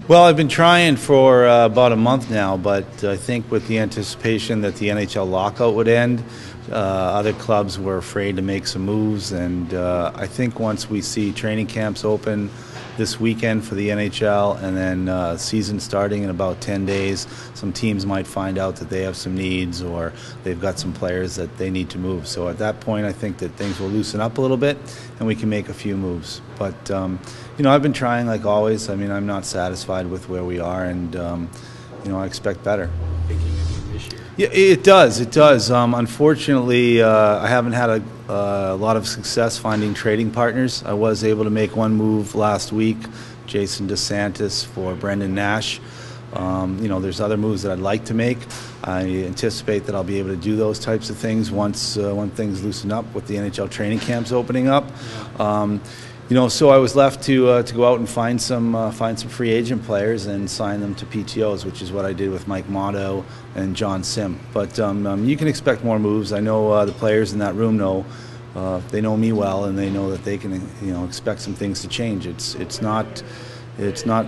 Well, I've been trying for about a month now, but I think with the anticipation that the NHL lockout would end, other clubs were afraid to make some moves, and I think once we see training camps open this weekend for the NHL and then season starting in about 10 days, some teams might find out that they have some needs or they've got some players that they need to move. So at that point, I think that things will loosen up a little bit and we can make a few moves. But I've been trying like always. I mean, I'm not satisfied with where we are, and I expect better. Yeah, it does. It does. Unfortunately, I haven't had a lot of success finding trading partners. I was able to make one move last week, Jason DeSantis for Brendan Nash. There's other moves that I'd like to make. I anticipate that I'll be able to do those types of things once when things loosen up with the NHL training camps opening up. So I was left to go out and find some free agent players and sign them to PTOs, which is what I did with Mike Motto and John Sim. But you can expect more moves. I know the players in that room know. They know me well, and they know that they can expect some things to change. It's not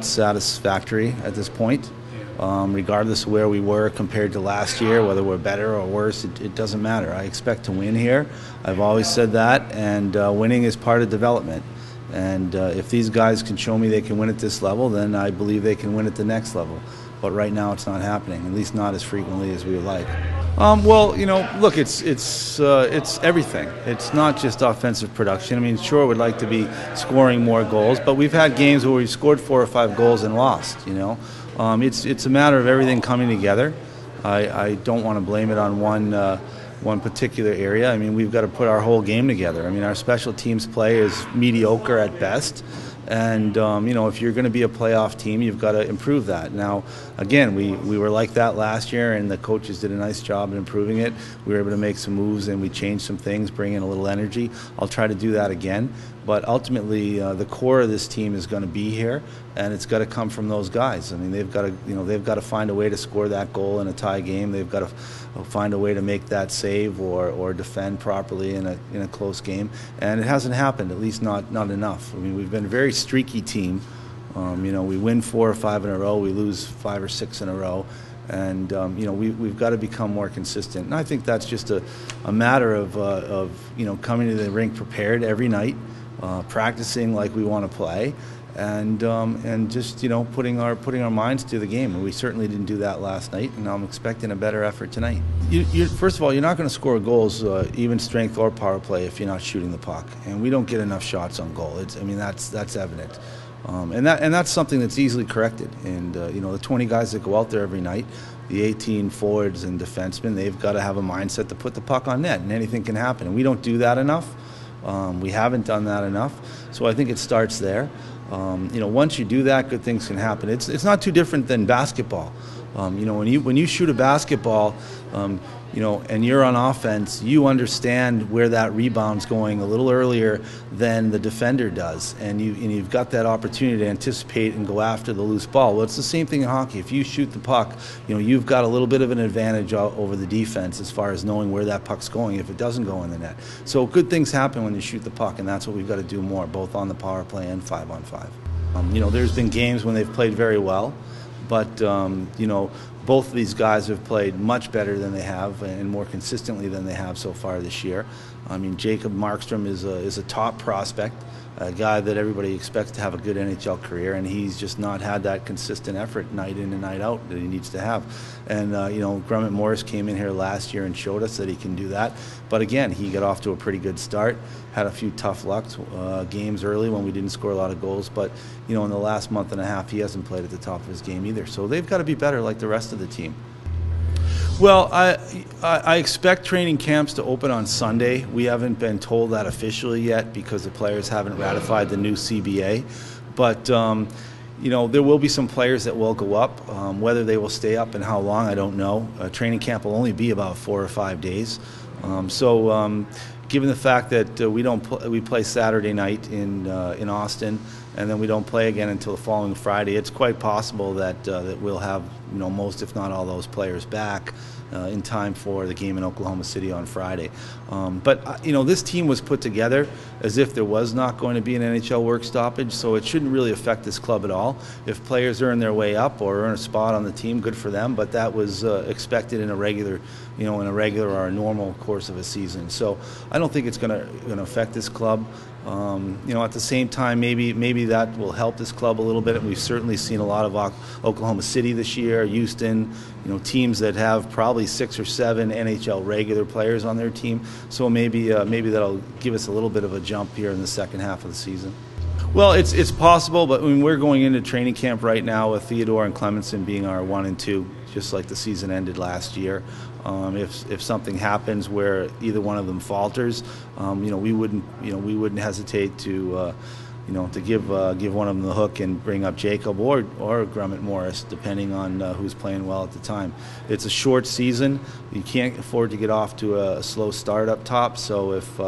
satisfactory at this point. Regardless of where we were compared to last year, whether we're better or worse, it doesn't matter. I expect to win here. I've always said that, and winning is part of development. And if these guys can show me they can win at this level, then I believe they can win at the next level. But right now it's not happening, at least not as frequently as we would like. Look, it's everything. It's not just offensive production. I mean, sure, we'd like to be scoring more goals, but we've had games where we've scored 4 or 5 goals and lost, It's a matter of everything coming together. I don't want to blame it on one particular area. I mean, we've got to put our whole game together. I mean, our special teams play is mediocre at best. And, if you're going to be a playoff team, you've got to improve that. Now, again, we were like that last year, and the coaches did a nice job in improving it. We were able to make some moves, and we changed some things, bring in a little energy. I'll try to do that again. But ultimately, the core of this team is going to be here, and it's got to come from those guys. I mean, they've got to find a way to score that goal in a tie game. They've got to find a way to make that save or defend properly in a close game. And it hasn't happened, at least not enough. I mean, we've been a very streaky team. We win 4 or 5 in a row, we lose 5 or 6 in a row. And we've got to become more consistent. And I think that's just a matter of coming to the rink prepared every night. Practicing like we want to play, and just putting our minds to the game. And we certainly didn't do that last night, and I'm expecting a better effort tonight. First of all, you're not going to score goals, even strength or power play, if you're not shooting the puck. And we don't get enough shots on goal. That's evident, and that's something that's easily corrected. And the 20 guys that go out there every night, the 18 forwards and defensemen, they've got to have a mindset to put the puck on net, and anything can happen. And we don't do that enough. We haven't done that enough, so I think it starts there. Once you do that, good things can happen. It's not too different than basketball. When you shoot a basketball, and you're on offense, you understand where that rebound's going a little earlier than the defender does, and you've got that opportunity to anticipate and go after the loose ball. Well, it's the same thing in hockey. If you shoot the puck, you've got a little bit of an advantage over the defense as far as knowing where that puck's going if it doesn't go in the net. So good things happen when you shoot the puck, and that's what we've got to do more, both on the power play and 5-on-5. There's been games when they've played very well, but both of these guys have played much better than they have and more consistently than they have so far this year. I mean, Jacob Markstrom is a top prospect, a guy that everybody expects to have a good NHL career, and he's just not had that consistent effort night in and night out that he needs to have. And, Grummett Morris came in here last year and showed us that he can do that. But again, he got off to a pretty good start, had a few tough luck games early when we didn't score a lot of goals. But, in the last month and a half, he hasn't played at the top of his game either. So they've got to be better like the rest of the team. Well, I expect training camps to open on Sunday. We haven't been told that officially yet because the players haven't ratified the new CBA. But, there will be some players that will go up. Whether they will stay up and how long, I don't know. Training camp will only be about 4 or 5 days. Given the fact that we play Saturday night in Austin, and then we don't play again until the following Friday, it's quite possible that we'll have most, if not all, those players back in time for the game in Oklahoma City on Friday. But you know, this team was put together as if there was not going to be an NHL work stoppage, so it shouldn't really affect this club at all. If players earn their way up or earn a spot on the team, good for them. But that was expected in a regular, or a normal course of a season. So I don't think it's going to affect this club. At the same time, maybe that will help this club a little bit. And we've certainly seen a lot of Oklahoma City this year, Houston, teams that have probably 6 or 7 NHL regular players on their team. So maybe that'll give us a little bit of a jump here in the second half of the season. Well, it's possible, but we're going into training camp right now with Theodore and Clemenson being our 1 and 2, just like the season ended last year. If something happens where either one of them falters, we wouldn't hesitate to give one of them the hook and bring up Jacob or Grummett Morris, depending on who's playing well at the time. It's a short season. You can't afford to get off to a slow start up top. So if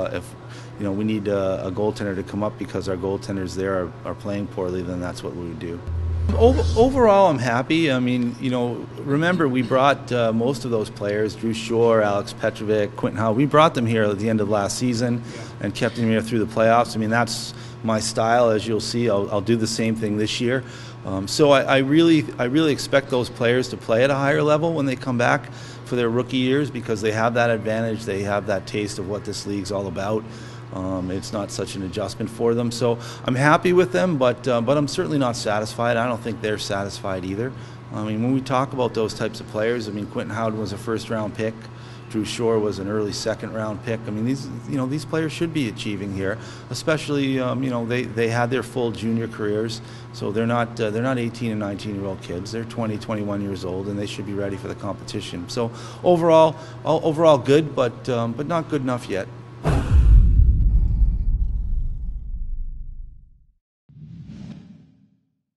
we need a goaltender to come up because our goaltenders there are playing poorly, then that's what we would do. Overall, I'm happy. I mean, remember we brought most of those players, Drew Shore, Alex Petrovic, Quentin Howe. We brought them here at the end of last season and kept them here through the playoffs. I mean, that's my style, as you'll see. I'll do the same thing this year. So I really expect those players to play at a higher level when they come back for their rookie years, because they have that advantage. They have that taste of what this league's all about. It's not such an adjustment for them. So I'm happy with them, but I'm certainly not satisfied. I don't think they're satisfied either. I mean, when we talk about those types of players, I mean, Quentin Howden was a first-round pick. Drew Shore was an early second-round pick. I mean, these players should be achieving here, especially they had their full junior careers, so they're not 18 and 19-year-old kids. They're 20, 21 years old, and they should be ready for the competition. So overall good, but not good enough yet.